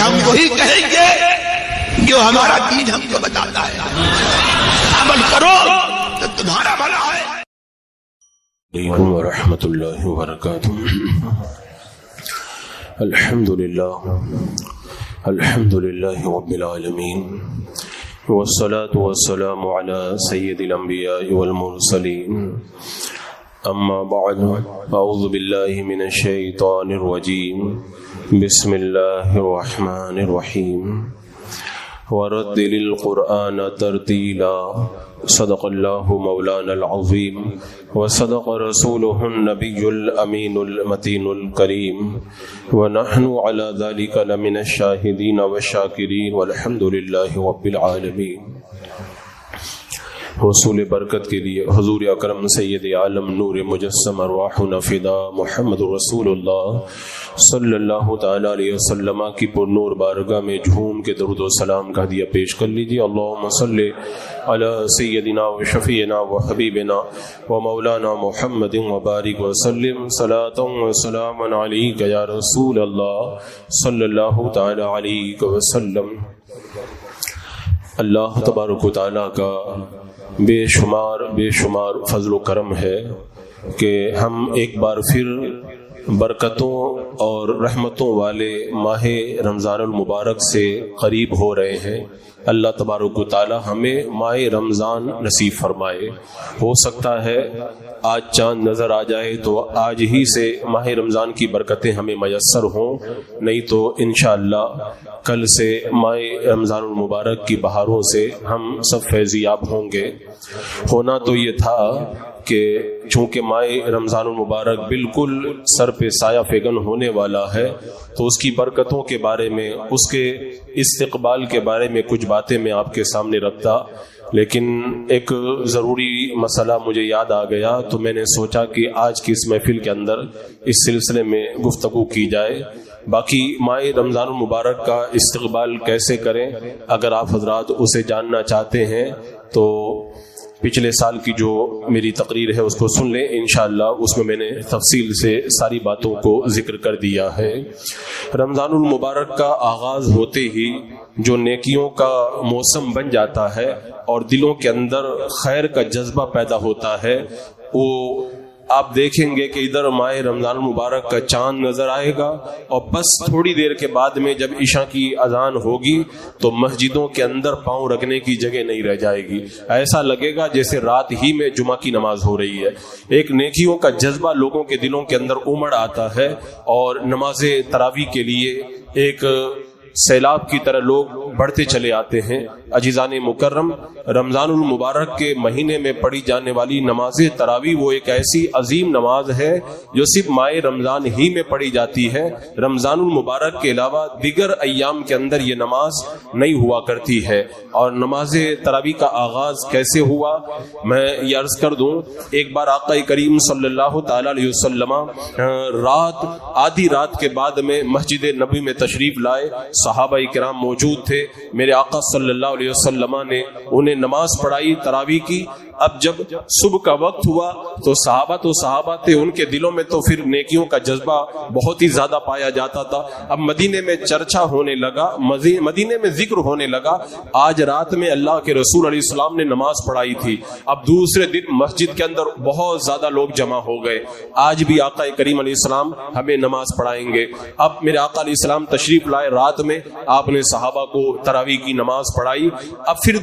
ہم وہی کہیں گے جو ہمارا دین ہم کو بتاتا ہے. عمل کرو تو تمہارا بھلا ہے. علیکم ورحمۃ اللہ وبرکاتہ. الحمد للہ رب العالمین والصلاة والسلام على سید الانبیاء والمرسلین. اما بعد اعوذ باللہ من الشیطان الرجیم. بسم اللہ الرحمن الرحیم. ورتل القرآن ترتیلا. صدق اللہ مولانا العظیم وصدق رسولہ النبی الامین المتین الکریم ونحن علی ذلک لمن الشاہدین والشاکرین والحمد للہ رب العالمین. حصول برکت کے لیے حضور اکرم سید عالم نور مجسم ارواحنا فدا محمد رسول اللہ صلی اللہ تعالی علیہ وسلم کی پر نور بارگاہ میں جھوم کے درود و سلام کا ہدیہ پیش کر لیجیے. اللہم صلی علی سیدنا و شفیعنا و حبیبنا و مولانا محمد وبارک وسلم صلاۃ و سلام علیک یا رسول اللہ صلی اللہ تعالی علیہ وسلم. اللہ تبارک و تعالی کا بے شمار فضل و کرم ہے کہ ہم ایک بار پھر برکتوں اور رحمتوں والے ماہ رمضان المبارک سے قریب ہو رہے ہیں. اللہ تبارک و تعالی ہمیں ماہ رمضان نصیب فرمائے. ہو سکتا ہے آج چاند نظر آ جائے تو آج ہی سے ماہ رمضان کی برکتیں ہمیں میسر ہوں، نہیں تو انشاءاللہ کل سے ماہ رمضان المبارک کی بہاروں سے ہم سب فیضیاب ہوں گے. ہونا تو یہ تھا کہ چونکہ ماہ رمضان المبارک بالکل سر پہ سایہ فیگن ہونے والا ہے تو اس کی برکتوں کے بارے میں، اس کے استقبال کے بارے میں کچھ باتیں میں آپ کے سامنے رکھتا، لیکن ایک ضروری مسئلہ مجھے یاد آ گیا تو میں نے سوچا کہ آج کی اس محفل کے اندر اس سلسلے میں گفتگو کی جائے. باقی ماہ رمضان المبارک کا استقبال کیسے کریں اگر آپ حضرات اسے جاننا چاہتے ہیں تو پچھلے سال کی جو میری تقریر ہے اس کو سن لیں. انشاءاللہ اس میں نے تفصیل سے ساری باتوں کو ذکر کر دیا ہے. رمضان المبارک کا آغاز ہوتے ہی جو نیکیوں کا موسم بن جاتا ہے اور دلوں کے اندر خیر کا جذبہ پیدا ہوتا ہے، وہ آپ دیکھیں گے کہ ادھر ماہ رمضان المبارک کا چاند نظر آئے گا اور بس تھوڑی دیر کے بعد میں جب عشاء کی اذان ہوگی تو مسجدوں کے اندر پاؤں رکھنے کی جگہ نہیں رہ جائے گی. ایسا لگے گا جیسے رات ہی میں جمعہ کی نماز ہو رہی ہے. ایک نیکیوں کا جذبہ لوگوں کے دلوں کے اندر امڑ آتا ہے اور نماز تراویح کے لیے ایک سیلاب کی طرح لوگ بڑھتے چلے آتے ہیں. عزیزان مکرم، رمضان المبارک کے مہینے میں پڑھی جانے والی نماز تراویح وہ ایک ایسی عظیم نماز ہے جو صرف ماہ رمضان ہی میں پڑھی جاتی ہے. رمضان المبارک کے علاوہ دیگر ایام کے اندر یہ نماز نہیں ہوا کرتی ہے. اور نماز تراویح کا آغاز کیسے ہوا میں یہ عرض کر دوں. ایک بار آقا کریم صلی اللہ تعالی علیہ وسلم آدھی رات کے بعد میں مسجد نبوی میں تشریف لائے. صحابہ کرام موجود تھے. میرے آقا صلی اللہ علیہ وسلم نے انہیں نماز پڑھائی تراویح کی. اب جب صبح کا وقت ہوا تو صحابہ تھے، ان کے دلوں میں تو پھر نیکیوں کا جذبہ بہت ہی زیادہ پایا جاتا تھا. اب مدینے میں چرچا ہونے لگا، مدینے میں ذکر ہونے لگا آج رات میں اللہ کے رسول علیہ السلام نے نماز پڑھائی تھی. اب دوسرے دن مسجد کے اندر بہت زیادہ لوگ جمع ہو گئے. آج بھی آقا کریم علیہ السلام ہمیں نماز پڑھائیں گے. اب میرے آقا علیہ السلام تشریف لائے، رات میں آپ نے صحابہ کو تراویح کی نماز پڑھائی. اب پھر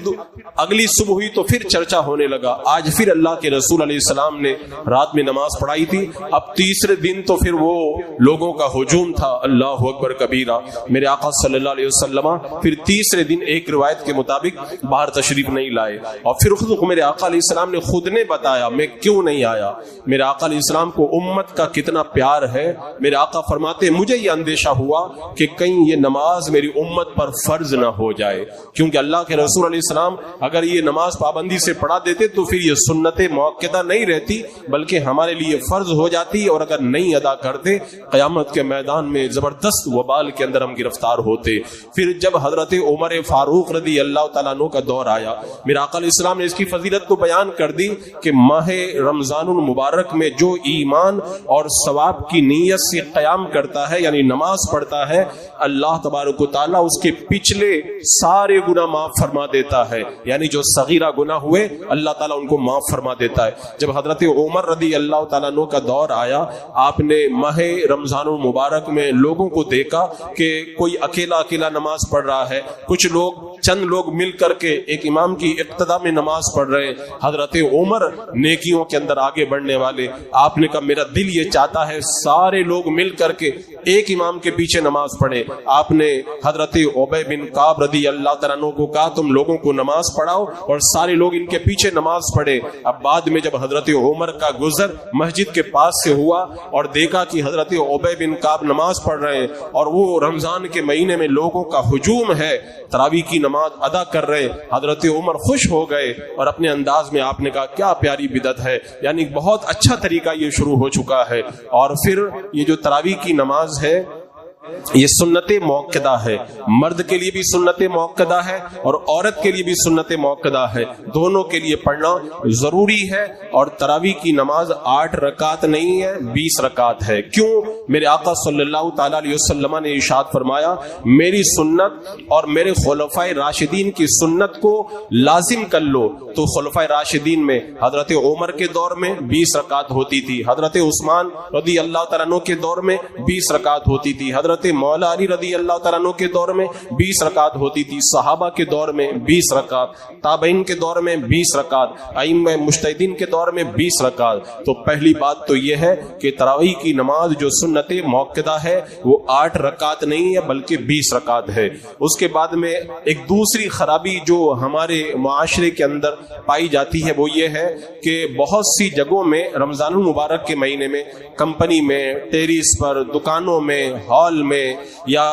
اگلی صبح ہوئی تو پھر چرچا ہونے لگا. آج پھر اللہ کے رسول علیہ السلام نے رات میں نماز پڑھائی تھی. اب تیسرے دن تو پھر وہ لوگوں کا ہجوم تھا. اللہ اکبر کبیرہ. میرے آقا صلی اللہ علیہ وسلم پھر تیسرے دن ایک روایت کے مطابق باہر تشریف نہیں لائے اور پھر خود میرے آقا علیہ السلام نے خود نے بتایا میں کیوں نہیں آیا. میرے آقا علیہ السلام کو امت کا کتنا پیار ہے. میرے آقا فرماتے مجھے یہ اندیشہ ہوا کہ کہیں یہ نماز میری امت پر فرض نہ ہو جائے. کیونکہ اللہ کے رسول علیہ السلام اگر یہ نماز پابندی سے پڑھا دیتے تو پھر یہ سنت موقدہ نہیں رہتی بلکہ ہمارے لیے فرض ہو جاتی, اور اگر نہیں ادا کرتے قیامت کے میدان میں زبردست وبال کے اندر ہم گرفتار ہوتے. پھر جب حضرت عمر فاروق رضی اللہ تعالیٰ عنہ کا دور آیا, میرا آقا علیہ السلام نے اس کی فضیلت کو بیان کر دی کہ ماہ رمضان المبارک میں جو ایمان اور ثواب کی نیت سے قیام کرتا ہے یعنی نماز پڑھتا ہے, اللہ تبارک و تعالیٰ اس کے پچھلے سارے گناہ معاف فرما دیتا ہے. یعنی جو صغیرہ گناہ ہوئے اللہ تعالیٰ ان کو معاف فرما دیتا ہے. جب حضرت عمر رضی اللہ تعالیٰ عنہ کا دور آیا, آپ نے ماہ رمضان المبارک میں لوگوں کو دیکھا کہ کوئی اکیلا نماز پڑھ رہا ہے, کچھ لوگ چند لوگ مل کر کے ایک امام کی اقتدا میں نماز پڑھ رہے. حضرت عمر نیکیوں کے اندر آگے بڑھنے والے, آپ نے کہا میرا دل یہ چاہتا ہے سارے لوگ مل کر کے ایک امام کے پیچھے نماز پڑھے. آپ نے حضرت عبی بن کعب رضی اللہ تعالیٰ عنہ کو کہا تم لوگوں کو نماز پڑھاؤ, اور سارے لوگ ان کے پیچھے نماز پڑھے. اب بعد میں جب حضرت عمر کا گزر مسجد کے پاس سے ہوا اور دیکھا کہ حضرت عبی بن کعب نماز پڑھ رہے ہیں اور وہ رمضان کے مہینے میں لوگوں کا ہجوم ہے, تراویح کی نماز ادا کر رہے, حضرت عمر خوش ہو گئے اور اپنے انداز میں آپ نے کہا کیا پیاری بدعت ہے, یعنی بہت اچھا طریقہ یہ شروع ہو چکا ہے. اور پھر یہ جو تراویح کی نماز ہے یہ سنت موقدہ ہے, مرد کے لیے بھی سنت موقدہ ہے اور عورت کے لیے بھی سنت موقدہ ہے, دونوں کے لیے پڑھنا ضروری ہے. اور تراویح کی نماز 8 رکعت نہیں ہے 20 رکعت ہے. کیوں؟ میرے آقا صلی اللہ تعالی علیہ وسلم نے ارشاد فرمایا میری سنت اور میرے خلفائے راشدین کی سنت کو لازم کر لو. تو خلفائے راشدین میں حضرت عمر کے دور میں 20 رکعت ہوتی تھی, حضرت عثمان رضی اللہ تعالیٰ عنہ کے دور میں 20 رکعت ہوتی تھی, حضرت مولا علی رضی اللہ تعالیٰ عنہ کے دور میں 20 رکعت ہوتی تھی, صحابہ کے دور میں 20 رکعت, تابعین کے دور میں 20 رکعت, ائمہ مجتہدین کے دور میں 20 رکعت. تو پہلی بات تو یہ ہے کہ تراویح کی نماز جو سنت موقدہ ہے وہ 8 رکعت نہیں ہے بلکہ 20 رکعت ہے. اس کے بعد میں ایک دوسری خرابی جو ہمارے معاشرے کے اندر پائی جاتی ہے وہ یہ ہے کہ بہت سی جگہوں میں رمضان المبارک کے مہینے میں کمپنی میں, ٹیریس پر, دکانوں میں, ہال میں یا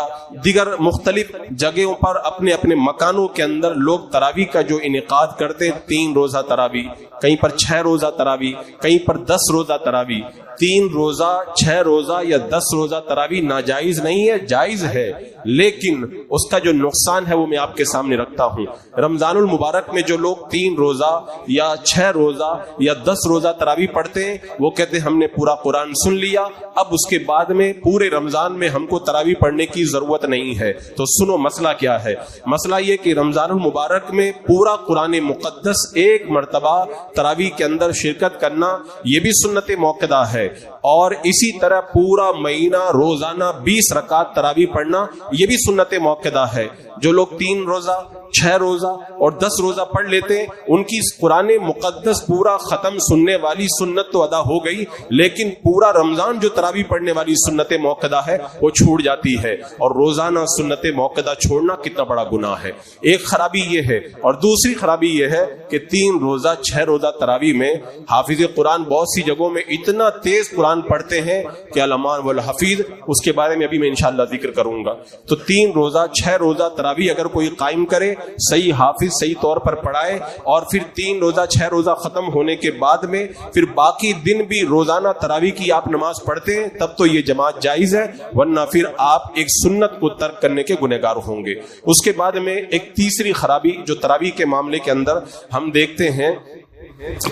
دیگر مختلف جگہوں پر اپنے اپنے مکانوں کے اندر لوگ تراویح کا جو انعقاد کرتے, 3 روزہ تراویح, کہیں پر 6 روزہ تراویح, کہیں پر 10 روزہ تراویح. 3 روزہ 6 روزہ یا 10 روزہ تراویح ناجائز نہیں ہے, جائز ہے, لیکن اس کا جو نقصان ہے وہ میں آپ کے سامنے رکھتا ہوں. رمضان المبارک میں جو لوگ 3 روزہ یا 6 روزہ یا 10 روزہ تراویح پڑھتے ہیں وہ کہتے ہیں ہم نے پورا قرآن سن لیا, اب اس کے بعد میں پورے رمضان میں ہم کو تراویح پڑھنے کی ضرورت نہیں ہے. تو سنو مسئلہ کیا ہے. مسئلہ یہ کہ رمضان المبارک میں پورا قرآن مقدس ایک مرتبہ تراویح کے اندر شرکت کرنا یہ بھی سنت موقدہ ہے, اور اسی طرح پورا مہینہ روزانہ 20 رکعت تراویح پڑھنا یہ بھی سنت موقدہ ہے. جو لوگ 3 روزہ 6 روزہ اور 10 روزہ پڑھ لیتے ہیں ان کی قرآن مقدس پورا ختم سننے والی سنت تو ادا ہو گئی, لیکن پورا رمضان جو تراویح پڑھنے والی سنت موقدہ ہے وہ چھوٹ جاتی ہے. اور روزانہ سنت موقدہ چھوڑنا کتنا بڑا گناہ ہے. ایک خرابی یہ ہے, اور دوسری خرابی یہ ہے کہ 3 روزہ 6 روزہ تراویح میں حافظ قرآن بہت سی جگہوں میں اتنا تیز قرآن پڑھتے ہیں کہ علمان والحفیظ, اس کے بارے میں ابھی میں انشاءاللہ ذکر کروں گا. تو 3 روزہ 6 روزہ تراویح اگر کوئی قائم کرے, صحیح حافظ صحیح طور پر پڑھائے, اور پھر 3 روزہ 6 روزہ ختم ہونے کے بعد میں پھر باقی دن بھی روزانہ تراویح کی آپ نماز پڑھتے ہیں, تب تو یہ جماعت جائز ہے, ورنہ پھر آپ ایک سنت کو ترک کرنے کے گنہگار ہوں گے. اس کے بعد میں ایک تیسری خرابی جو تراویح کے معاملے کے اندر ہم دیکھتے ہیں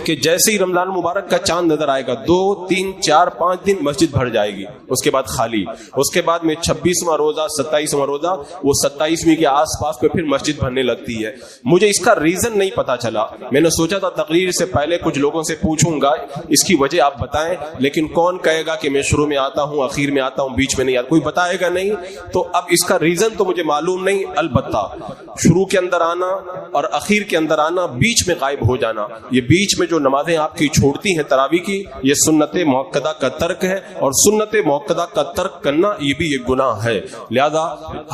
کہ جیسے ہی رمضان مبارک کا چاند نظر آئے گا 2 3 4 5 دن مسجد بھر جائے گی, اس کے بعد خالی. اس کے بعد میں 26واں روزہ 27واں روزہ وہ 27ویں کے آس پاس پہ پھر مسجد بھرنے لگتی ہے. مجھے اس کا ریزن نہیں پتا چلا, میں نے سوچا تھا تقریر سے پہلے کچھ لوگوں سے پوچھوں گا اس کی وجہ آپ بتائیں, لیکن کون کہے گا کہ میں شروع میں آتا ہوں اخیر میں آتا ہوں بیچ میں نہیں آتا, کوئی بتائے گا نہیں. تو اب اس کا ریزن تو مجھے معلوم نہیں, البتہ شروع کے اندر آنا اور اخیر کے اندر آنا, بیچ میں غائب ہو جانا, یہ بیچ میں جو نمازیں آپ کی چھوڑتی ہیں تراویح کی، یہ سنت مؤکدہ کا ترک ہے، اور سنت مؤکدہ کا ترک کرنا یہ بھی ایک گناہ ہے۔ لہذا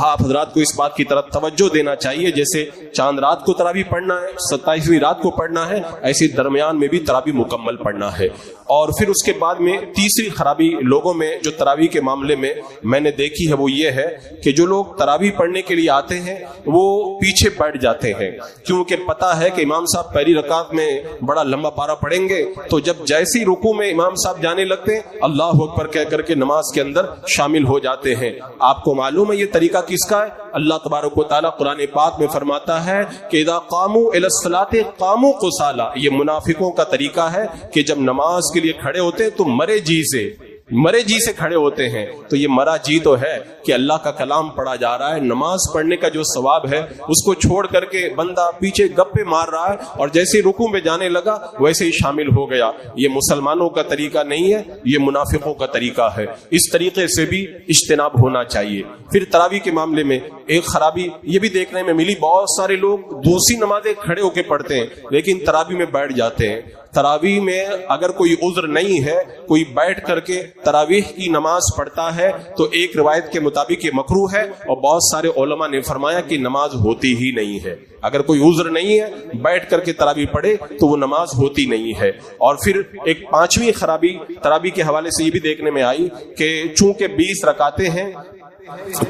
آپ حضرات کو اس بات کی طرف توجہ دینا چاہیے، جیسے چاند رات کو تراویح پڑھنا ہے، 27ویں رات کو پڑھنا ہے، ایسے درمیان میں بھی تراویح مکمل پڑھنا ہے۔ اور پھر اس کے بعد میں تیسری خرابی لوگوں میں جو تراویح کے معاملے میں نے دیکھی ہے وہ یہ ہے کہ جو لوگ تراویح پڑھنے کے لیے آتے ہیں وہ پیچھے بیٹھ جاتے ہیں، کیونکہ پتا ہے کہ امام صاحب پہلی رکعت میں بڑا لمبا پارا پڑھیں گے، تو جب جیسی رکوع میں امام صاحب جانے لگتے ہیں اللہ اکبر کہہ کر کے نماز کے اندر شامل ہو جاتے ہیں۔ آپ کو معلوم ہے یہ طریقہ کس کا ہے؟ اللہ تبارک و تعالیٰ قرآن پاک میں فرماتا ہے کہ اذا قاموا الی الصلاۃ قاموا قصالا، یہ منافقوں کا طریقہ ہے کہ جب نماز کے لیے کھڑے ہوتے تو مرے جی سے کھڑے ہوتے ہیں۔ تو یہ مرا جی تو ہے کہ اللہ کا کلام پڑھا جا رہا ہے، نماز پڑھنے کا جو ثواب ہے اس کو چھوڑ کر کے بندہ پیچھے گپے مار رہا ہے، اور جیسے رکوع میں جانے لگا ویسے ہی شامل ہو گیا۔ یہ مسلمانوں کا طریقہ نہیں ہے، یہ منافقوں کا طریقہ ہے۔ اس طریقے سے بھی اجتناب ہونا چاہیے۔ پھر تراویح کے معاملے میں ایک خرابی یہ بھی دیکھنے میں ملی، بہت سارے لوگ دوسری نمازیں کھڑے ہو کے پڑھتے ہیں لیکن تراویح میں بیٹھ جاتے ہیں۔ تراویح میں اگر کوئی عذر نہیں ہے، کوئی بیٹھ کر کے تراویح کی نماز پڑھتا ہے تو ایک روایت کے مطابق یہ مکروہ ہے، اور بہت سارے علماء نے فرمایا کہ نماز ہوتی ہی نہیں ہے۔ اگر کوئی عذر نہیں ہے بیٹھ کر کے تراویح پڑھے تو وہ نماز ہوتی نہیں ہے۔ اور پھر ایک پانچویں خرابی تراویح کے حوالے سے یہ بھی دیکھنے میں آئی کہ چونکہ 20 رکعتیں ہیں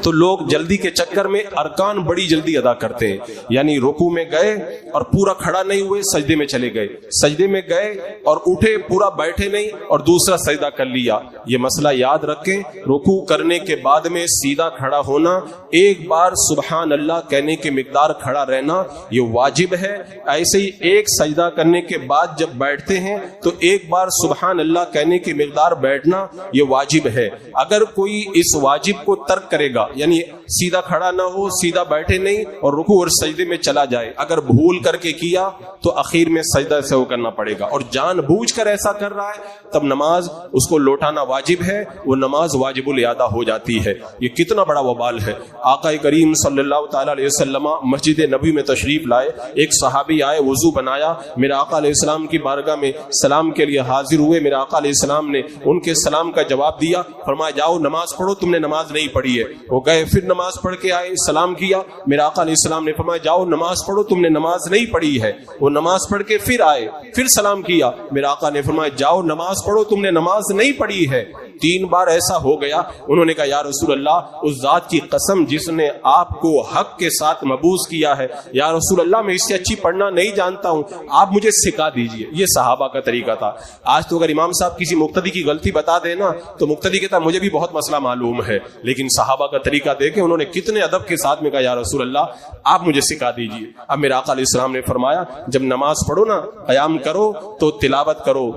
تو لوگ جلدی کے چکر میں ارکان بڑی جلدی ادا کرتے ہیں، یعنی رکوع میں گئے اور پورا کھڑا نہیں ہوئے، سجدے میں چلے گئے، سجدے میں گئے اور اٹھے پورا بیٹھے نہیں اور دوسرا سجدہ کر لیا۔ یہ مسئلہ یاد رکھیں، رکوع کرنے کے بعد میں سیدھا کھڑا ہونا، ایک بار سبحان اللہ کہنے کے مقدار کھڑا رہنا یہ واجب ہے۔ ایسے ہی ایک سجدہ کرنے کے بعد جب بیٹھتے ہیں تو ایک بار سبحان اللہ کہنے کے مقدار بیٹھنا یہ واجب ہے۔ اگر کوئی اس واجب کو ترک کرے گا، یعنی سیدھا کھڑا نہ ہو، سیدھا بیٹھے نہیں اور رکوع اور سجدے میں چلا جائے، اگر بھول کر کے کیا تو اخیر میں سجدہ سے وہ کرنا پڑے گا، اور جان بوجھ کر ایسا کر رہا ہے تب نماز اس کو لوٹانا واجب ہے، وہ نماز واجب الادا ہو جاتی ہے۔ یہ کتنا بڑا وبال ہے۔ آقا کریم صلی اللہ تعالی علیہ وسلم مسجد نبی میں تشریف لائے، ایک صحابی آئے، وضو بنایا، میرے آقا علیہ السلام کی بارگاہ میں سلام کے لیے حاضر ہوئے، میرے آقا علیہ السلام نے ان کے سلام کا جواب دیا، فرمایا جاؤ نماز پڑھو، تم نے نماز نہیں پڑھی ہے۔ وہ گئے، پھر نماز پڑھ کے آئے، سلام کیا، میرے آقا علیہ السلام نے فرمایا جاؤ نماز پڑھو، تم نے نماز نہیں پڑھی ہے۔ وہ نماز پڑھ کے پھر آئے، پھر سلام کیا، میرے آقا نے فرمایا جاؤ نماز پڑھو، تم نے نماز نہیں پڑھی ہے۔ 3 بار ایسا ہو گیا، انہوں نے کہا یا رسول اللہ، اس ذات کی قسم جس نے آپ کو حق کے ساتھ مبعوث کیا ہے، یا رسول اللہ میں اس سے اچھی پڑھنا نہیں جانتا ہوں، آپ مجھے سکھا دیجئے۔ یہ صحابہ کا طریقہ تھا۔ آج تو اگر امام صاحب کسی مقتدی کی غلطی بتا دینا تو مقتدی کہتا مجھے بھی بہت مسئلہ معلوم ہے، لیکن صحابہ کا طریقہ دیکھیں، انہوں نے کتنے ادب کے ساتھ میں کہا یا رسول اللہ آپ مجھے سکھا دیجئے۔ اب میرے آقا علیہ السلام نے فرمایا جب نماز پڑھو نا، قیام کرو تو تلاوت کرو۔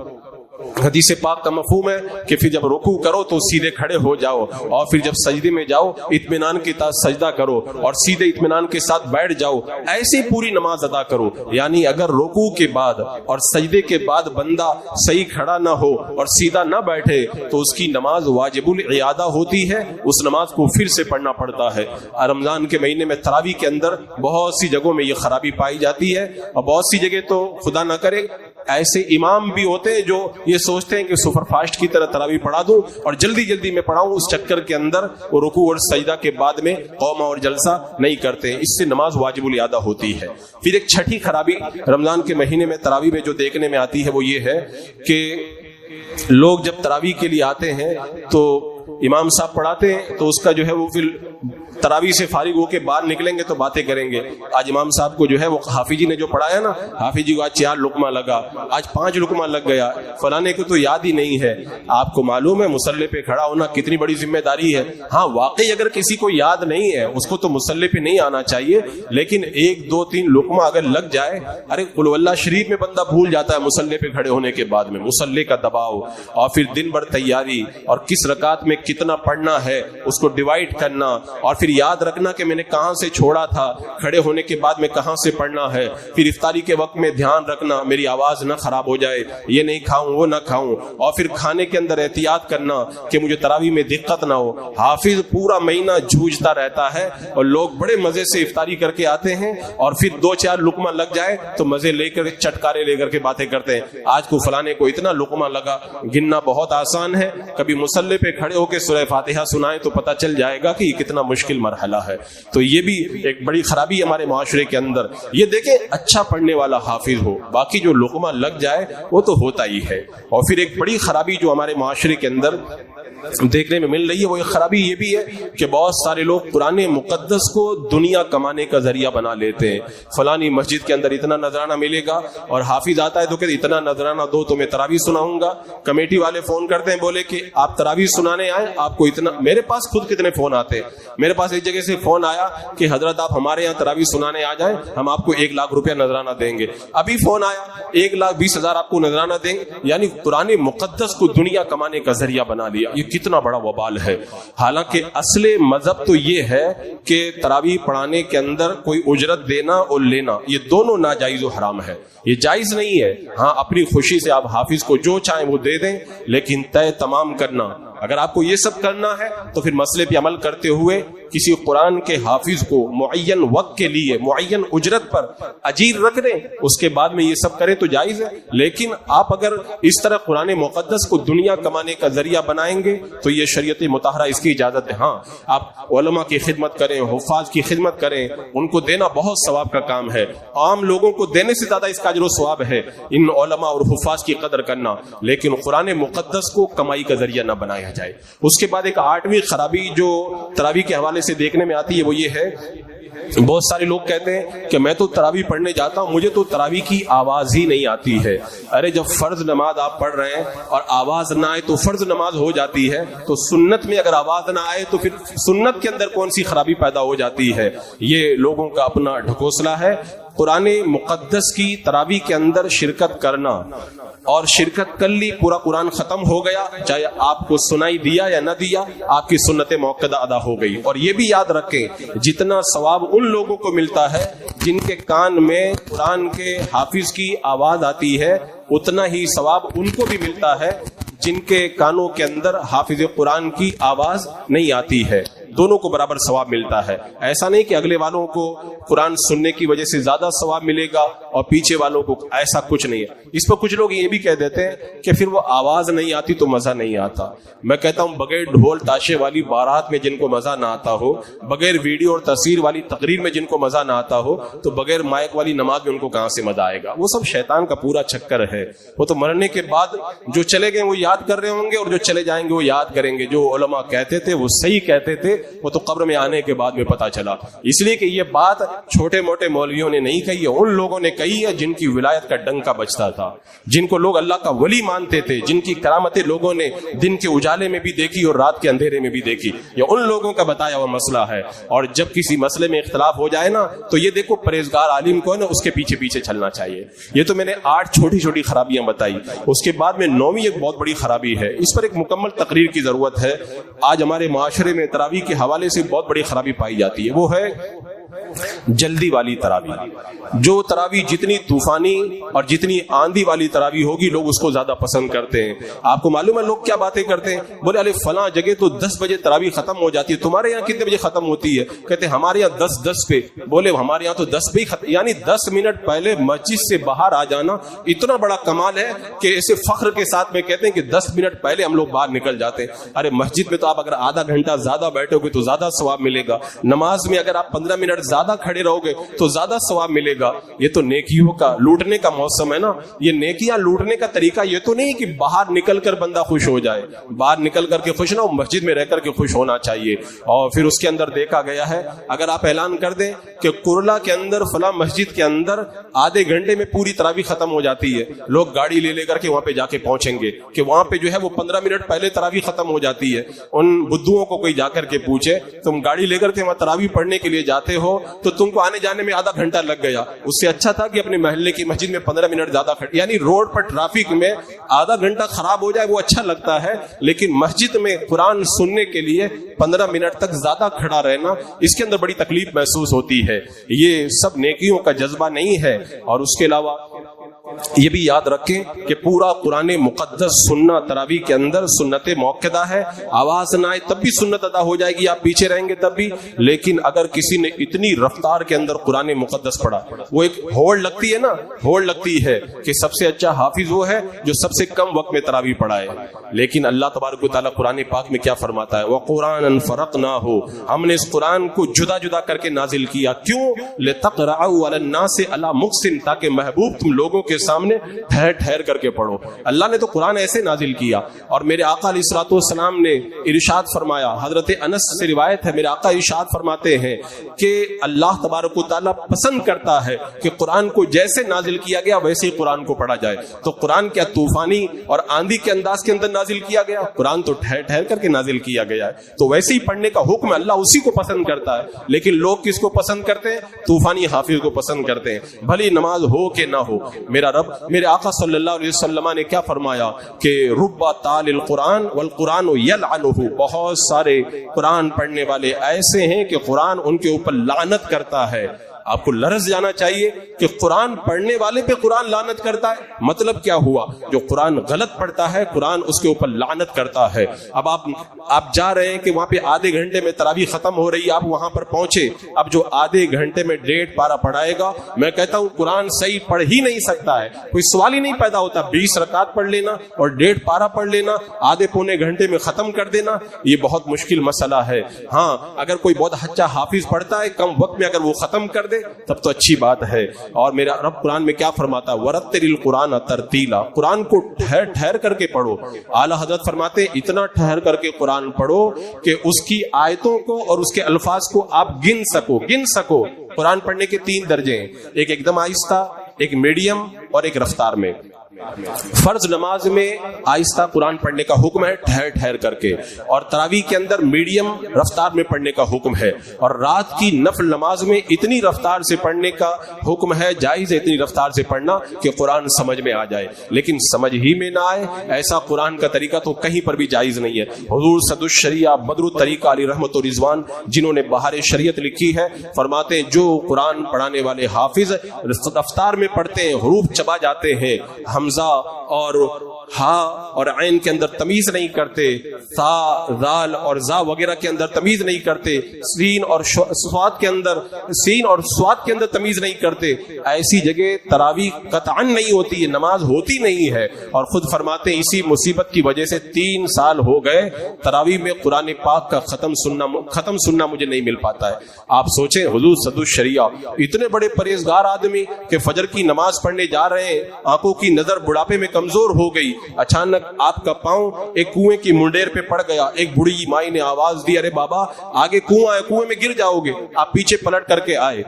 حدیث پاک کا مفہوم ہے کہ پھر جب رکوع کرو تو سیدھے کھڑے ہو جاؤ، اور پھر جب سجدے میں جاؤ اطمینان کے ساتھ سجدہ کرو اور سیدھے اطمینان کے ساتھ بیٹھ جاؤ، ایسے پوری نماز ادا کرو۔ یعنی اگر رکوع کے بعد اور سجدے کے بعد بندہ صحیح کھڑا نہ ہو اور سیدھا نہ بیٹھے تو اس کی نماز واجب الاعادہ ہوتی ہے، اس نماز کو پھر سے پڑھنا پڑتا ہے۔ رمضان کے مہینے میں تراویح کے اندر بہت سی جگہوں میں یہ خرابی پائی جاتی ہے، اور بہت سی جگہ تو خدا نہ کرے ایسے امام بھی ہوتے ہیں جو یہ سوچتے ہیں کہ سپر فاسٹ کی طرح تراویح پڑھا دوں اور جلدی جلدی میں پڑھاؤں، اس چکر کے اندر وہ رکوع اور سجدہ کے بعد میں قومہ اور جلسہ نہیں کرتے، اس سے نماز واجب الادا ہوتی ہے۔ پھر ایک چھٹی خرابی رمضان کے مہینے میں تراویح میں جو دیکھنے میں آتی ہے وہ یہ ہے کہ لوگ جب تراویح کے لیے آتے ہیں تو امام صاحب پڑھاتے ہیں تو اس کا جو ہے وہ پھر تراویح سے فارغ ہو کے باہر نکلیں گے تو باتیں کریں گے۔ آج امام صاحب کو جو ہے وہ حافظ جی نے جو پڑھایا نا، حافظ جی کو آج 4 لقمہ لگا، آج 5 لقمہ لگ گیا، فلانے کو تو یاد ہی نہیں ہے۔ آپ کو معلوم ہے مصلی پہ کھڑا ہونا کتنی بڑی ذمہ داری ہے۔ ہاں واقعی اگر کسی کو یاد نہیں ہے اس کو تو مصلی پہ نہیں آنا چاہیے، لیکن 1 2 3 لقمہ اگر لگ جائے، ارے قل واللہ شریف میں بندہ بھول جاتا ہے مصلی پہ کھڑے ہونے کے بعد میں، مصلی کا دباؤ اور پھر دن بھر تیاری اور کس رکعت میں کتنا پڑھنا ہے اس کو ڈیوائڈ کرنا، اور پھر پھر یاد رکھنا کہ میں نے کہاں سے چھوڑا تھا, کھڑے ہونے کے بعد میں کہاں سے پڑھنا ہے, پھر افطاری کے وقت میں دھیان رکھنا میری آواز نہ خراب ہو جائے, یہ نہیں کھاؤں وہ نہ کھاؤں, اور پھر کھانے کے اندر احتیاط کرنا کہ مجھے تراویح میں دقت نہ ہو. حافظ پورا مہینہ جھوجتا رہتا ہے اور لوگ بڑے مزے سے افطاری کر کے آتے ہیں, اور پھر 2-4 لقمہ لگ جائے تو مزے لے کر چٹکارے لے کر کے باتیں کرتے ہیں. آج کو فلانے کو اتنا لقمہ لگا. گننا بہت آسان ہے, کبھی مصلی پہ کھڑے ہو کے سورہ فاتحہ سنائیں تو پتہ چل جائے گا کہ یہ کتنا مشکل مرحلہ ہے. تو یہ بھی ایک بڑی خرابی ہمارے معاشرے کے اندر. یہ دیکھیں اچھا پڑھنے والا حافظ ہو, باقی جو لقمہ لگ جائے وہ تو ہوتا ہی ہے. اور پھر ایک بڑی خرابی جو ہمارے معاشرے کے اندر دیکھنے میں مل رہی ہے, وہ ایک خرابی یہ بھی ہے کہ بہت سارے لوگ قرآن مقدس کو دنیا کمانے کا ذریعہ بنا لیتے ہیں. فلانی مسجد کے اندر اتنا نذرانہ ملے گا, اور حافظ آتا ہے تو کہ اتنا نذرانہ دو تو میں تراویح سناؤں گا. کمیٹی والے فون کرتے ہیں, بولے کہ آپ تراویح سنانے آئے, آپ کو اتنا. میرے پاس خود کتنے فون آتے ہیں. میرے پاس ایک جگہ سے فون آیا کہ حضرت آپ ہمارے یہاں تراویح سنانے آ جائیں, ہم آپ کو 1 لاکھ روپیہ نذرانہ دیں گے. ابھی فون آیا 1,20,000 آپ کو نذرانہ دیں گے. یعنی قرآن مقدس کو دنیا کمانے کا ذریعہ بنا لیا. یہ کتنا بڑا وبال ہے. حالانکہ اصل مذہب تو یہ ہے کہ تراویح پڑھانے کے اندر کوئی اجرت دینا اور لینا یہ دونوں ناجائز و حرام ہے. یہ جائز نہیں ہے. ہاں اپنی خوشی سے آپ حافظ کو جو چاہیں وہ دے دیں, لیکن طے تمام کرنا. اگر آپ کو یہ سب کرنا ہے تو پھر مسئلے پہ عمل کرتے ہوئے کسی قرآن کے حافظ کو معین وقت کے لیے معین اجرت پر اجیر رکھ دیں, اس کے بعد میں یہ سب کریں تو جائز ہے. لیکن آپ اگر اس طرح قرآن مقدس کو دنیا کمانے کا ذریعہ بنائیں گے تو یہ شریعت مطہرہ اس کی اجازت ہے. ہاں آپ علماء کی خدمت کریں, حفاظ کی خدمت کریں, ان کو دینا بہت ثواب کا کام ہے. عام لوگوں کو دینے سے زیادہ اس کا اجر و ثواب ہے ان علماء اور حفاظ کی قدر کرنا. لیکن قرآن مقدس کو کمائی کا ذریعہ نہ بنایا جائے. اس کے بعد ایک 8ویں خرابی جو تراویح کے حوالے سے دیکھنے میں آتی ہے وہ یہ ہے, بہت سارے لوگ کہتے ہیں کہ میں تو تراویح پڑھنے جاتا ہوں, مجھے تو تراویح کی آواز ہی نہیں آتی ہے. ارے جب فرض نماز آپ پڑھ رہے ہیں اور آواز نہ آئے تو فرض نماز ہو جاتی ہے, تو سنت میں اگر آواز نہ آئے تو پھر سنت کے اندر کون سی خرابی پیدا ہو جاتی ہے. یہ لوگوں کا اپنا ڈھکوسلا ہے. قرآن مقدس کی تراویح کے اندر شرکت کرنا, اور شرکت کر لی پورا قرآن ختم ہو گیا, چاہے آپ کو سنائی دیا یا نہ دیا, آپ کی سنت موقدہ ادا ہو گئی. اور یہ بھی یاد رکھیں جتنا ثواب ان لوگوں کو ملتا ہے جن کے کان میں قرآن کے حافظ کی آواز آتی ہے, اتنا ہی ثواب ان کو بھی ملتا ہے جن کے کانوں کے اندر حافظ قرآن کی آواز نہیں آتی ہے. دونوں کو برابر ثواب ملتا ہے. ایسا نہیں کہ اگلے والوں کو قرآن سننے کی وجہ سے زیادہ ثواب ملے گا اور پیچھے والوں کو, ایسا کچھ نہیں ہے. اس پر کچھ لوگ یہ بھی کہہ دیتے ہیں کہ پھر وہ آواز نہیں آتی تو مزہ نہیں آتا. میں کہتا ہوں بغیر ڈھول تاشے والی بارات میں جن کو مزہ نہ آتا ہو, بغیر ویڈیو اور تصویر والی تقریر میں جن کو مزہ نہ آتا ہو, تو بغیر مائک والی نماز میں ان کو کہاں سے مزہ آئے گا. وہ سب شیطان کا پورا چکر ہے. وہ تو مرنے کے بعد جو چلے گئے وہ یاد کر رہے ہوں گے, اور جو چلے جائیں گے وہ یاد کریں گے. جو علماء کہتے تھے وہ صحیح کہتے تھے, وہ تو قبر میں آنے کے بعد میں پتا چلا. اس لیے کہ یہ بات چھوٹے موٹے مولویوں نے نہیں کہی ہے, ان لوگوں نے کہی ہے جن کی ولایت کا ڈنکا بجتا تھا, جن کو لوگ اللہ کا ولی مانتے تھے, جن کی کرامتیں لوگوں نے دن کے اجالے میں بھی دیکھی اور رات کے اندھیرے میں بھی دیکھی. یہ ان لوگوں کا بتایا ہوا مسئلہ ہے. اور جب کسی مسئلے میں اختلاف ہو جائے نا, تو یہ دیکھو پرہیزگار عالم کو ہے نا, اس کے پیچھے پیچھے چلنا چاہیے. یہ تو میں نے 8 چھوٹی چھوٹی خرابیاں بتائی. اس کے بعد میں 9ویں ایک بہت بڑی خرابی ہے, اس پر ایک مکمل تقریر کی ضرورت ہے. آج ہمارے معاشرے میں تراویح کے حوالے سے بہت بڑی خرابی پائی جاتی ہے, وہ ہے جلدی والی تراویح. جو تراویح جتنی طوفانی اور جتنی آندھی والی تراویح ہوگی لوگ اس کو زیادہ پسند کرتے ہیں. آپ کو معلوم ہے لوگ کیا باتیں کرتے ہیں, بولے ارے فلاں جگہ تو 10 بجے تراویح ختم ہو جاتی ہے, تمہارے یہاں کتنے بجے ختم ہوتی ہے؟ کہتے ہیں ہمارے یہاں 10 پہ. بولے ہمارے یہاں تو 10 پہ ہی یعنی 10 منٹ پہلے مسجد سے باہر آ جانا اتنا بڑا کمال ہے کہ ایسے فخر کے ساتھ میں کہتے ہیں کہ 10 منٹ پہلے ہم لوگ باہر نکل جاتے ہیں. ارے مسجد میں تو آپ اگر آدھا گھنٹہ زیادہ بیٹھو گے تو زیادہ ثواب ملے گا. نماز میں اگر آپ 15 منٹ زیادہ کھڑے رہو گے تو زیادہ ثواب ملے گا. یہ تو نیکیوں کا لوٹنے کا موسم ہے نا. یہ نیکیاں لوٹنے کا طریقہ یہ تو نہیں کہ باہر نکل کر بندہ خوش ہو جائے. باہر نکل کر کے خوش نہ ہو, مسجد میں رہ کر کے خوش ہونا چاہیے. اور پھر اس کے اندر دیکھا گیا ہے, اگر آپ اعلان کر دیں کہ کرلا کے اندر فلاں مسجد کے اندر آدھے گھنٹے میں پوری تراویح ختم ہو جاتی ہے, لوگ گاڑی لے کر کے وہاں پہ جا کے پہنچیں گے کہ وہاں پہ جو ہے وہ 15 منٹ پہلے تراویح ختم ہو جاتی ہے. ان بدھوؤں کو کوئی جا کر کے پوچھے تم گاڑی لے کر کے وہاں تراویح پڑھنے کے لیے جاتے ہو تو تم کو آنے جانے میں آدھا گھنٹہ لگ گیا. اس سے اچھا تھا کہ اپنے محلے کی مسجد میں 15 منٹ زیادہ کھڑے. یعنی روڈ پر ٹریفک میں آدھا گھنٹہ خراب ہو جائے وہ اچھا لگتا ہے, لیکن مسجد میں قرآن سننے کے لیے 15 منٹ تک زیادہ کھڑا رہنا, اس کے اندر بڑی تکلیف محسوس ہوتی ہے. یہ سب نیکیوں کا جذبہ نہیں ہے. اور اس کے علاوہ یہ بھی یاد رکھیں کہ پورا قرآن مقدس سننا تراویح کے اندر سنت موقدہ ہے. آواز نہ آئے تب بھی سنت ادا ہو جائے گی, آپ پیچھے رہیں گے تب بھی. لیکن اگر کسی نے اتنی رفتار کے اندر قرآن مقدس پڑھا, وہ ایک ہوڑ لگتی ہے نا, ہوڑ لگتی ہے کہ سب سے اچھا حافظ وہ ہے جو سب سے کم وقت میں تراویح پڑھائے. لیکن اللہ تبارک و تعالیٰ قرآن پاک میں کیا فرماتا ہے, وَقُرْآنًا فَرَقْنَاهُ, ہم نے اس قرآن کو جدا جدا کر کے نازل کیا. کیوں؟ لِتَقْرَأَهُ عَلَى النَّاسِ عَلَى مُقْسٍ, تاکہ محبوب تم لوگوں کے سامنے ٹھہر ٹھہر کر کے پڑھو. اللہ نے تو قرآن ایسے نازل کیا. اور میرے آقا علیہ الصلوۃ والسلام نے ارشاد فرمایا, حضرت انس سے روایت ہے, میرے آقا ارشاد فرماتے ہیں کہ اللہ تبارک و تعالیٰ پسند کرتا ہے کہ قرآن کو جیسے نازل کیا گیا ویسے ہی قرآن کو پڑھا جائے. تو قرآن کیا طوفانی اور آندھی کے انداز کے اندر نازل کیا گیا؟ قرآن تو ٹھہر ٹھہر کر کے نازل کیا گیا ہے. تو ویسے ہی پڑھنے کا حکم اللہ اسی کو پسند کرتا ہے. لیکن لوگ کس کو پسند کرتے ہیں؟ طوفانی حافظ کو پسند کرتے ہیں, بھلی نماز ہو کہ نہ ہو. میرا رب, میرے آقا صلی اللہ علیہ وسلم نے کیا فرمایا کہ رب تال القرآن والقرآن یلعنہ, بہت سارے قرآن پڑھنے والے ایسے ہیں کہ قرآن ان کے اوپر لعنت کرتا ہے. آپ کو لرز جانا چاہیے کہ قرآن پڑھنے والے پہ قرآن لعنت کرتا ہے. مطلب کیا ہوا؟ جو قرآن غلط پڑھتا ہے قرآن اس کے اوپر لعنت کرتا ہے. اب آپ جا رہے ہیں کہ وہاں پہ آدھے گھنٹے میں تراویح ختم ہو رہی ہے, آپ وہاں پر پہنچے. اب جو آدھے گھنٹے میں 1.5 پارہ پڑھائے گا, میں کہتا ہوں قرآن صحیح پڑھ ہی نہیں سکتا ہے. کوئی سوال ہی نہیں پیدا ہوتا. 20 رکعت پڑھ لینا اور 1.5 پارہ پڑھ لینا, آدھے پونے گھنٹے میں ختم کر دینا, یہ بہت مشکل مسئلہ ہے. ہاں, اگر کوئی بہت اچھا حافظ پڑھتا ہے کم وقت میں اگر وہ ختم کر دے تب تو اچھی بات ہے. اور میرا رب قرآن میں کیا فرماتا ہے, وَرَتِّلِ الْقُرْآنَ تَرْتِيلًا, قرآن کو ٹھہر ٹھہر کر کے پڑھو. اعلیٰ حضرت فرماتے ہیں اتنا ٹھہر کر کے قرآن پڑھو کہ اس کی آیتوں کو اور اس کے الفاظ کو آپ گن سکو. قرآن پڑھنے کے 3 درجے ہیں, ایک ایک دم آہستہ, ایک میڈیم اور ایک رفتار میں. فرض نماز میں آہستہ قرآن پڑھنے کا حکم ہے ٹھہر ٹھہر کر کے, اور تراویح کے اندر میڈیم رفتار میں پڑھنے کا حکم ہے. اور رات کی نفل نماز میں اتنی رفتار سے پڑھنے کا حکم ہے, جائز ہے اتنی رفتار سے پڑھنا کہ قرآن سمجھ میں آ جائے. لیکن سمجھ ہی میں نہ آئے ایسا قرآن کا طریقہ تو کہیں پر بھی جائز نہیں ہے. حضور صد الشریعہ بدر الطریقہ علی رحمت و رضوان, جنہوں نے بہار شریعت لکھی ہے, فرماتے ہیں جو قرآن پڑھانے والے حافظ رفتار میں پڑھتے ہیں, حروف چبا جاتے ہیں, حمزہ اور ہا اور عین کے اندر تمیز نہیں کرتے, تا ذال اور زا وغیرہ کے اندر تمیز نہیں کرتے, سین اور سواد کے اندر تمیز نہیں کرتے, ایسی جگہ تراویح قطعاً نہیں ہوتی ہے, نماز ہوتی نہیں ہے. اور خود فرماتے ہیں اسی مصیبت کی وجہ سے 3 سال ہو گئے تراویح میں قرآن پاک کا ختم سننا مجھے نہیں مل پاتا ہے. آپ سوچیں حضور صد الشریعہ اتنے بڑے پرہیزگار آدمی کہ فجر کی نماز پڑھنے جا رہے ہیں, آنکھوں کی نظر بڑھاپے میں کمزور ہو گئی, اچانک آپ کا پاؤں ایک کنویں کی منڈیر پہ پڑ گیا, ایک بڑی مائی نے آواز دی, ارے بابا آگے کنواں ہے, کنویں میں گر جاؤ گے. آپ پیچھے پلٹ کر کے آئے,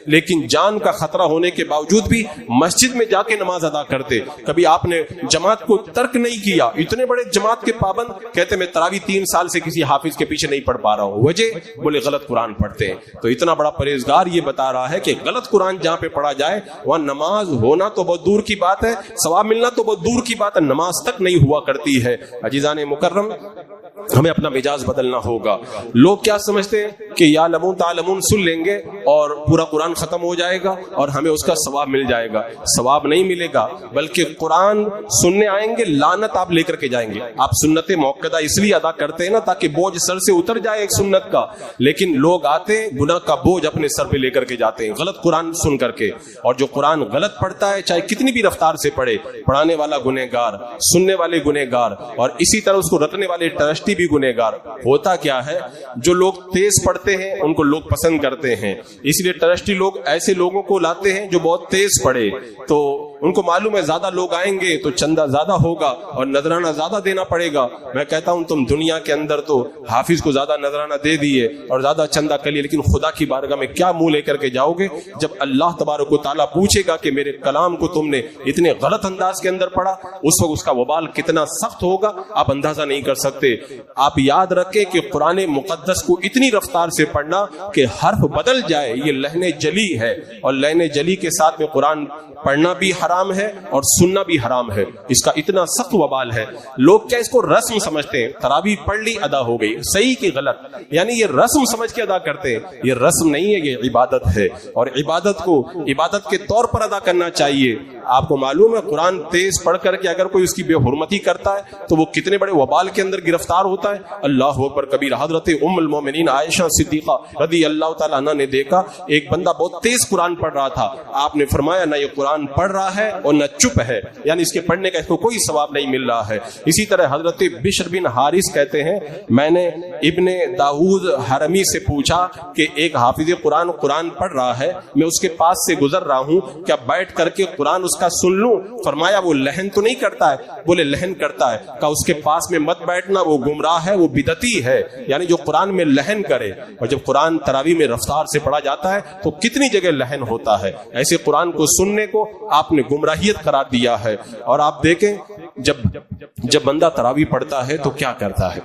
لیکن جان کا خطرہ ہونے کے باوجود بھی مسجد میں جا کے نماز ادا کرتے. کبھی آپ نے جماعت کو ترک نہیں کیا. اتنے بڑے جماعت کے پابند, کہتے میں تراویح 3 سال سے کسی حافظ کے پیچھے نہیں پڑھ پا رہا ہوں. وجہ بولے غلط قرآن پڑھتے ہیں. تو اتنا بڑا پرہیزگار یہ بتا رہا ہے کہ غلط قرآن جہاں پہ پڑھا جائے وہاں نماز ہونا تو بہت دور کی بات ہے, ثواب ملنا تو بہت دور کی بات ہے, نماز تک نہیں ہوا کرتی ہے. عزیزان مکرم, ہمیں اپنا مزاج بدلنا ہوگا. لوگ کیا سمجھتے ہیں کہ یا لمون تعلمون سن لیں گے اور پورا قرآن ختم ہو جائے گا اور ہمیں اس کا ثواب مل جائے گا. ثواب نہیں ملے گا, بلکہ قرآن سننے آئیں گے لعنت آپ لے کر کے جائیں گے. آپ سنت موقدہ اس لیے ادا کرتے ہیں نا تاکہ بوجھ سر سے اتر جائے ایک سنت کا, لیکن لوگ آتے ہیں گناہ کا بوجھ اپنے سر پہ لے کر کے جاتے ہیں غلط قرآن سن کر کے. اور جو قرآن غلط پڑھتا ہے چاہے کتنی بھی رفتار سے پڑھے, پڑھانے والا گنہگار, سننے والے گنہگار, اور اسی طرح اس کو رٹنے والے ٹرسٹی بھی گنہگار. ہوتا کیا ہے, جو لوگ تیز پڑھتے ہیں ان کو لوگ پسند کرتے ہیں, اس لیے ٹرسٹی لوگ ایسے لوگوں کو لاتے ہیں جو بہت تیز پڑھے. تو ان کو معلوم ہے زیادہ لوگ آئیں گے تو چندہ زیادہ ہوگا اور نذرانہ زیادہ دینا پڑے گا. میں کہتا ہوں تم دنیا کے اندر تو حافظ کو زیادہ نذرانہ دے دیے اور زیادہ چندہ کر لیے, لیکن خدا کی بارگاہ میں کیا منہ لے کر کے جاؤ گے جب اللہ تبارک و تعالیٰ پوچھے گا کہ میرے کلام کو تم نے اتنے غلط انداز کے اندر پڑھا, اس وقت اس کا وبال کتنا سخت ہوگا آپ اندازہ نہیں کر سکتے. آپ یاد رکھیں کہ قرآن مقدس کو اتنی رفتار سے پڑھنا کہ حرف بدل جائے, یہ لہن جلی ہے, اور لہن جلی کے ساتھ میں قرآن پڑھنا بھی حرام ہے اور سننا بھی حرام ہے. اس کا اتنا سخت وبال ہے. لوگ کیا اس کو رسم سمجھتے ہیں, تراویح پڑھ لی ادا ہو گئی, صحیح کی غلط, یعنی یہ رسم سمجھ کے ادا کرتے ہیں. یہ رسم نہیں ہے, یہ عبادت ہے, اور عبادت کو عبادت کے طور پر ادا کرنا چاہیے. آپ کو معلوم ہے قرآن تیز پڑھ کر کے اگر کوئی اس کی بے حرمتی کرتا ہے تو وہ کتنے بڑے وبال کے اندر گرفتار ہوتا ہے. اللہ اکبر کبیر. حضرت ام المومنین عائشہ صدیقہ رضی اللہ تعالیٰ عنہ نے دیکھا ایک بندہ بہت تیز قرآن پڑھ رہا تھا. آپ نے فرمایا نہ یہ قرآن پڑھ رہا ہے اور نہ چپ ہے, یعنی اس کے پڑھنے کا اس کو کوئی ثواب نہیں مل رہا ہے. اسی طرح حضرت بشر بن حارث کہتے ہیں میں نے ابن داؤد حرمی سے پوچھا کہ ایک حافظ قرآن پڑھ رہا ہے, میں اس کے پاس سے گزر رہا ہوں, کیا بیٹھ کر کے قرآن اس کا سن لوں؟ فرمایا وہ لہن تو نہیں کرتا ہے؟ بولے لہن کرتا ہے. کہا اس کے پاس میں مت بیٹھنا, وہ گمراہ ہے, وہ بدعتی ہے, یعنی جو قرآن میں لہن کرے. اور جب قرآن تراویح میں رفتار سے پڑھا جاتا ہے تو کتنی جگہ لہن ہوتا ہے. ایسے قرآن کو سننے کو آپ نے گمراہیت قرار دیا ہے. اور آپ دیکھیں جب بندہ تراویح پڑھتا ہے تو کیا کرتا ہے,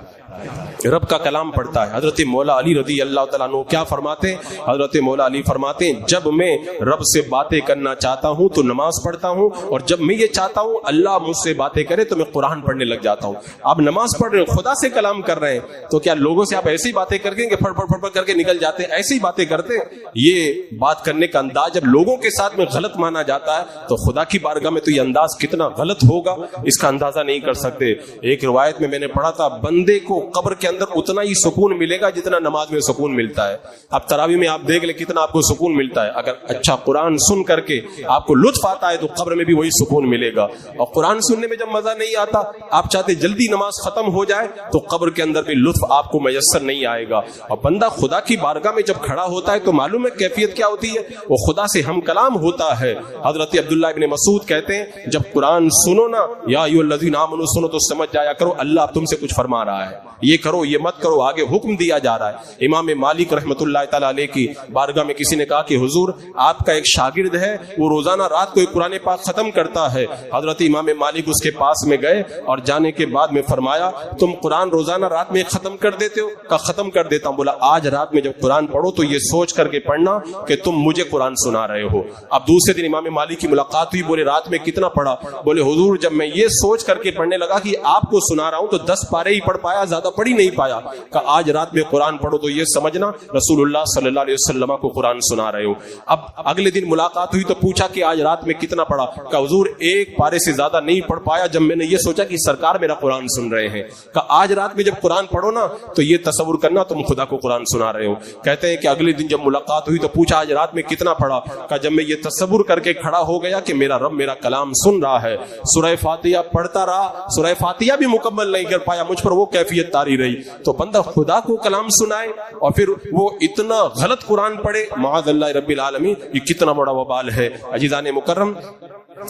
رب کا کلام پڑھتا ہے. حضرت مولا علی رضی اللہ تعالیٰ عنہ کیا فرماتے ہیں؟ حضرت مولا علی فرماتے ہیں جب میں رب سے باتیں کرنا چاہتا ہوں تو نماز پڑھتا ہوں, اور جب میں یہ چاہتا ہوں اللہ مجھ سے باتیں کرے تو میں قرآن پڑھنے لگ جاتا ہوں. آپ نماز پڑھ رہے ہیں, خدا سے کلام کر رہے ہیں, تو کیا لوگوں سے آپ ایسی باتیں کر کے پھڑ پھڑ کر کے نکل جاتے ہیں, ایسی باتیں کرتے ہیں؟ یہ بات کرنے کا انداز جب لوگوں کے ساتھ میں غلط مانا جاتا ہے تو خدا کی بارگاہ میں تو یہ انداز کتنا غلط ہوگا اس کا اندازہ نہیں کر سکتے. ایک روایت میں نے پڑھا تھا بندے کو قبر کے اندر اتنا ہی سکون ملے گا جتنا نماز میں سکون ملتا ہے. اب تراویح میں آپ دیکھ لیں کتنا آپ کو سکون ملتا ہے. اگر اچھا قرآن سن کر کے آپ کو لطف آتا ہے تو قبر میں بھی وہی سکون ملے گا. اور قرآن سننے میں جب مزہ نہیں آتا, آپ چاہتے جلدی نماز ختم ہو جائے, تو قبر کے اندر بھی لطف آپ کو میسر نہیں آئے گا. اور بندہ خدا کی بارگاہ میں جب کھڑا ہوتا ہے تو معلوم ہے کیفیت کیا ہوتی ہے, وہ خدا سے ہم کلام ہوتا ہے. حضرت عبداللہ ابن مسعود کہتے ہیں جب قرآن سنو نا, یا ایھا الذین آمنوا سنو, تو سمجھ جایا کرو اللہ تم سے کچھ فرما رہا ہے, یہ کرو یہ مت کرو, آگے حکم دیا جا رہا ہے. امام مالک رحمت اللہ تعالیٰ علیہ کی بارگاہ میں کسی نے کہا کہ حضور آپ کا ایک شاگرد ہے, وہ روزانہ رات کو ایک قرآن پاک ختم کرتا ہے. حضرت امام مالک اس کے پاس میں گئے اور جانے کے بعد میں فرمایا تم قرآن روزانہ رات میں ختم کر دیتے ہو؟ کہا ختم کر دیتا ہوں. بولا آج رات میں جب قرآن پڑھو تو یہ سوچ کر کے پڑھنا کہ تم مجھے قرآن سنا رہے ہو. اب دوسرے دن امام مالک کی ملاقات ہوئی, بولے رات میں کتنا پڑھا؟ بولے حضور جب میں یہ سوچ کر کے پڑھنے لگا کہ آپ کو سنا رہا ہوں تو 10 پارے ہی پڑھ پایا, زیادہ پڑھ ہی نہیں پایا. کہ آج رات میں قرآن پڑھو تو یہ سمجھنا رسول اللہ صلی اللہ علیہ وسلم کو قرآن سنا رہے ہو. اب اگلے دن ملاقات ہوئی تو پوچھا کہ آج رات میں کتنا پڑھا؟ کہ حضور ایک پارے سے زیادہ نہیں پڑھ پایا, جب میں نے یہ سوچا کہ سرکار میرا قرآن سن رہے ہیں. کہ آج رات میں جب قرآن پڑھو نا تو یہ تصور کرنا تم خدا کو قرآن سنا رہے ہو. کہتے ہیں کہ اگلے دن جب ملاقات ہوئی تو پوچھا آج رات میں کتنا پڑھا؟ کہ جب میں یہ تصور کر کے کھڑا ہو گیا کہ میرا رب میرا کلام سن رہا ہے. سورہ فاتحہ پڑھتا رہا, سورہ فاتحہ بھی مکمل نہیں کر پایا, مجھ پر وہ کیفیت طاری رہی. تو بندہ خدا کو کلام سنائے اور پھر وہ اتنا غلط قرآن پڑھے, معاذ اللہ رب العالمین, یہ کتنا بڑا وبال ہے. عزیزان مکرم,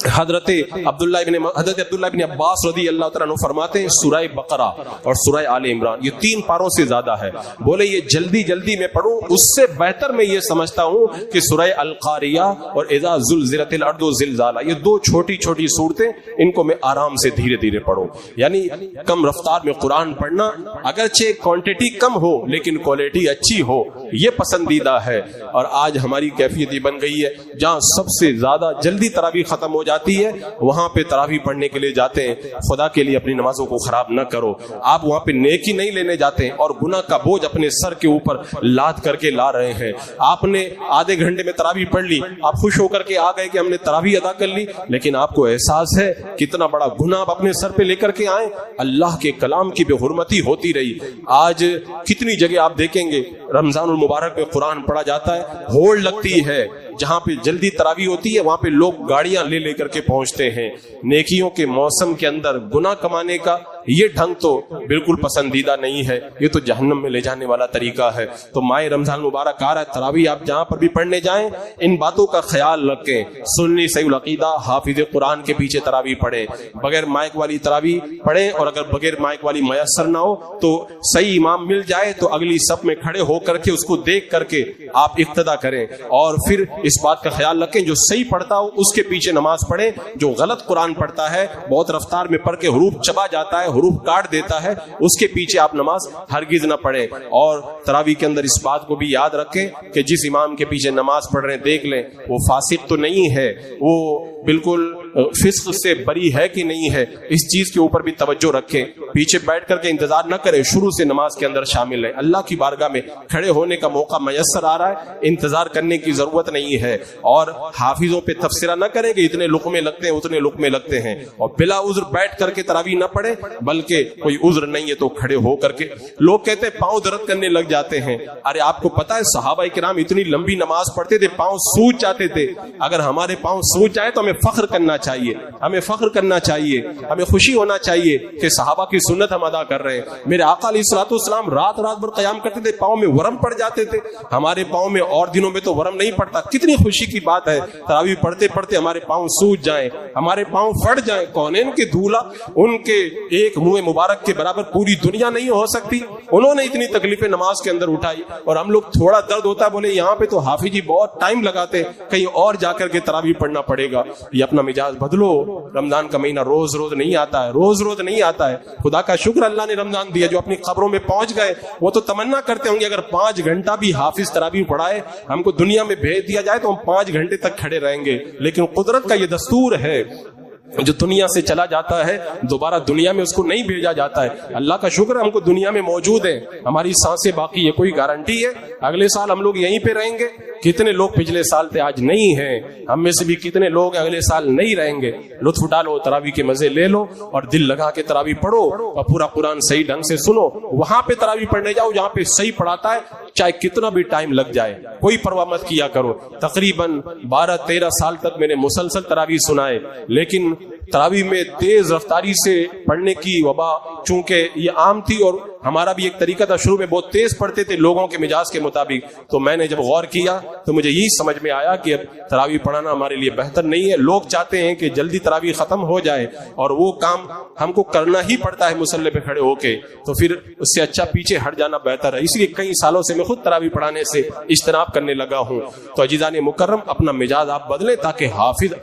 حضرت عبداللہ ابن عباس رضی اللہ تعالیٰ عنہ فرماتے ہیں سورہ بقرہ اور سورہ آل عمران یہ 3 پاروں سے زیادہ ہے. بولے یہ جلدی جلدی میں پڑھوں, اس سے بہتر میں یہ سمجھتا ہوں کہ سورہ القاریہ اور اذا زلزلت الارض زلزالہ, یہ 2 چھوٹی چھوٹی صورتیں, ان کو میں آرام سے دھیرے دھیرے پڑھوں. یعنی کم رفتار میں قرآن پڑھنا, اگرچہ کوانٹٹی کم ہو لیکن کوالٹی اچھی ہو, یہ پسندیدہ ہے. اور آج ہماری کیفیت یہ بن گئی ہے جہاں سب سے زیادہ جلدی تراویح ختم ہو جاتی ہے وہاں پہ تراویح پڑھنے کے لیے جاتے ہیں. خدا کے لیے اپنی نمازوں کو خراب نہ کرو. آپ وہاں پہ نیکی نہیں لینے جاتے ہیں اور گناہ کا بوجھ اپنے سر کے اوپر لاد کر کے لا رہے ہیں. آپ نے آدھے گھنٹے میں تراویح پڑھ لی, آپ خوش ہو کر کے آ گئے کہ ہم نے تراویح ادا کر لی, لیکن آپ کو احساس ہے کتنا بڑا گناہ آپ اپنے سر پہ لے کر کے آئے. اللہ کے کلام کی بے حرمتی ہوتی رہی. آج کتنی جگہ آپ دیکھیں گے رمضان المبارک میں قرآن پڑھا جاتا ہے, ہوڑ لگتی ہے, جہاں پہ جلدی تراویح ہوتی ہے وہاں پہ لوگ گاڑیاں لے لے کر کے پہنچتے ہیں. نیکیوں کے موسم کے اندر گناہ کمانے کا یہ ڈھنگ تو بالکل پسندیدہ نہیں ہے، یہ تو جہنم میں لے جانے والا طریقہ ہے۔ تو ماہ رمضان مبارک آ رہا ہے، تراویح آپ جہاں پر بھی پڑھنے جائیں ان باتوں کا خیال رکھیں۔ سنی صحیح العقیدہ حافظ قرآن کے پیچھے تراویح پڑھیں، بغیر مائک والی تراویح پڑھیں، اور اگر بغیر مائک والی میسر نہ ہو تو صحیح امام مل جائے تو اگلی صف میں کھڑے ہو کر کے اس کو دیکھ کر کے آپ اقتدا کریں، اور پھر اس بات کا خیال رکھیں جو صحیح پڑھتا ہو اس کے پیچھے نماز پڑھیں، جو غلط قرآن پڑھتا ہے بہت رفتار میں پڑھ کے حروف چبا جاتا ہے، حروف کاٹ دیتا ہے، اس کے پیچھے آپ نماز ہرگز نہ پڑھیں۔ اور تراویح کے اندر اس بات کو بھی یاد رکھیں کہ جس امام کے پیچھے نماز پڑھ رہے ہیں دیکھ لیں وہ فاسق تو نہیں ہے، وہ بالکل فسق سے بری ہے کہ نہیں ہے، اس چیز کے اوپر بھی توجہ رکھیں۔ پیچھے بیٹھ کر کے انتظار نہ کریں، شروع سے نماز کے اندر شامل رہیں۔ اللہ کی بارگاہ میں کھڑے ہونے کا موقع میسر آ رہا ہے، انتظار کرنے کی ضرورت نہیں ہے، اور حافظوں پہ تبصرہ نہ کریں کہ اتنے لقمے لگتے ہیں اتنے لقمے لگتے ہیں، اور بلا عذر بیٹھ کر کے تراویح نہ پڑھیں، بلکہ کوئی عذر نہیں ہے تو کھڑے ہو کر کے۔ لوگ کہتے ہیں پاؤں درد کرنے لگ جاتے ہیں، ارے آپ کو پتا ہے صحابہ کرام اتنی لمبی نماز پڑھتے تھے پاؤں سوج جاتے تھے۔ اگر ہمارے پاؤں سوج جائے تو ہمیں فخر کرنا چاہیے، ہمیں فخر کرنا چاہیے، ہمیں خوشی ہونا چاہیے کہ صحابہ کی سنت ہم ادا کر رہے ہیں۔ میرے آقا علیہ الصلوۃ والسلام رات رات بھر قیام کرتے تھے، پاؤں میں ورم پڑ جاتے تھے، ہمارے پاؤں میں اور دنوں میں تو ورم نہیں پڑتا۔ کتنی خوشی کی بات ہے تراویح پڑھتے پڑھتے ہمارے پاؤں سوج جائیں، ہمارے پاؤں پھٹ جائیں۔ کونین کے دھولا ان کے ایک منہ مبارک کے برابر پوری دنیا نہیں ہو سکتی، انہوں نے اتنی تکلیفیں نماز کے اندر اٹھائی، اور ہم لوگ تھوڑا درد ہوتا ہے بولے یہاں پہ تو حافظ جی بہت ٹائم لگاتے، کہیں اور جا کر کے تراویح پڑھنا پڑے گا۔ یہ اپنا مزاج بدلو، رمضان کا مہینہ روز روز نہیں آتا ہے، روز روز نہیں آتا ہے۔ خدا کا شکر اللہ نے رمضان دیا، جو اپنی قبروں میں پہنچ گئے وہ تو تمنا کرتے ہوں گے اگر 5 گھنٹہ بھی حافظ تراویح پڑھائے ہم کو دنیا میں بھیج دیا جائے تو ہم 5 گھنٹے تک کھڑے رہیں گے، لیکن قدرت کا یہ دستور ہے جو دنیا سے چلا جاتا ہے دوبارہ دنیا میں اس کو نہیں بھیجا جاتا ہے۔ اللہ کا شکر ہم کو دنیا میں موجود ہیں، ہماری سانسیں باقی، یہ کوئی گارنٹی ہے اگلے سال ہم لوگ یہیں پہ رہیں گے؟ کتنے لوگ پچھلے سال تھے آج نہیں ہیں، ہم میں سے بھی کتنے لوگ اگلے سال نہیں رہیں گے۔ لطف اٹھا لو، تراویح کے مزے لے لو، اور دل لگا کے تراویح پڑھو، اور پورا قرآن صحیح ڈھنگ سے سنو۔ وہاں پہ تراویح پڑھنے جاؤ جہاں پہ صحیح پڑھاتا ہے، چاہے کتنا بھی ٹائم لگ جائے، کوئی پرواہ مت کیا کرو۔ تقریباً 12-13 سال تک میں نے مسلسل تراویح سنائے، لیکن تراویح میں تیز رفتاری سے پڑھنے کی وبا چونکہ یہ عام تھی، اور ہمارا بھی ایک طریقہ تھا، شروع میں بہت تیز پڑھتے تھے لوگوں کے مزاج کے مطابق، تو میں نے جب غور کیا تو مجھے یہی سمجھ میں آیا کہ اب تراویح پڑھانا ہمارے لیے بہتر نہیں ہے۔ لوگ چاہتے ہیں کہ جلدی تراویح ختم ہو جائے، اور وہ کام ہم کو کرنا ہی پڑتا ہے مصلی پہ کھڑے ہو کے، تو پھر اس سے اچھا پیچھے ہٹ جانا بہتر ہے۔ اس لیے کئی سالوں سے میں خود تراویح پڑھانے سے اجتناب کرنے لگا ہوں۔ تو عزیزان مکرم، اپنا مزاج آپ بدلیں تاکہ حافظ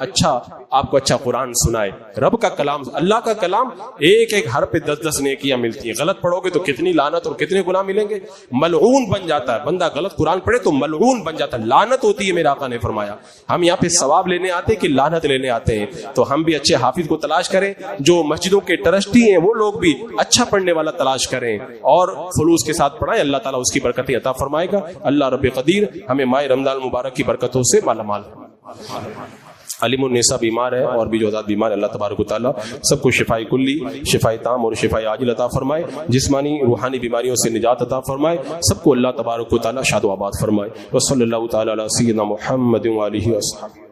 آپ کو اچھا قرآن سنائے۔ رب کا کلام، اللہ کا کلام، ایک ایک حرف پہ 10-10 نیکیاں ملتی ہیں۔ غلط پڑھو گے تو کتنی لعنت اور کتنے گناہ ملیں گے، ملعون بن جاتا ہے بندہ۔ غلط قرآن پڑھے تو ملعون بن جاتا ہے، لعنت ہوتی ہے۔ میرے آقا نے فرمایا ہم یہاں پہ ثواب لینے آتے کہ لعنت لینے آتے ہیں، تو ہم بھی اچھے حافظ کو تلاش کریں۔ جو مسجدوں کے ٹرسٹی ہیں وہ لوگ بھی اچھا پڑھنے والا تلاش کریں اور خلوص کے ساتھ پڑھائیں، اللہ تعالیٰ اس کی برکتیں عطا فرمائے گا۔ اللہ رب قدیر ہمیں ماہ رمضان المبارک کی برکتوں سے مالا مال۔ علیم النساء بیمار ہے اور بھی جو ذات بیمار ہے، اللہ تبارک و تعالیٰ سب کو شفاء کلی، شفاء تام اور شفاء عاجل عطا فرمائے، جسمانی روحانی بیماریوں سے نجات عطا فرمائے، سب کو اللہ تبارک و تعالیٰ شاد و آباد فرمائے۔ وصلی اللہ تعالیٰ علی سیدنا محمد و آلہ وصحبہ۔